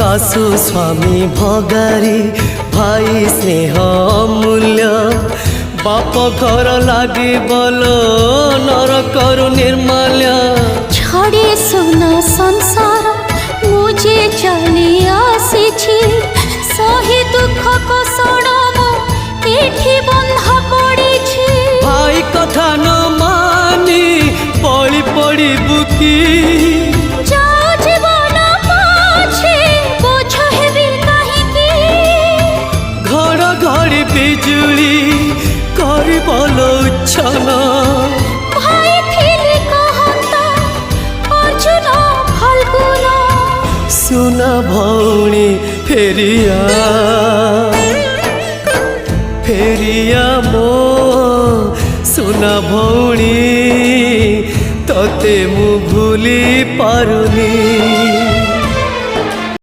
শাশু স্বামী ভগারি ভাই স্নেহ অমূল্য বাপ ঘর লাগি বল নরকরু निर्मल्य छड़े सुना संसार मुझे चली आसी सही दुख को सड़मु एठी बंधा पड़ी भाई कथा न मानी बलि पड़ी बुकी घड़ी बिजुली करी बोलो उच्छन भाई थिली कहता अर्जुन फाल्गुन सुना भौणी फेरिया फेरिया मो सुना भौणी तते मु भूली पारुनी।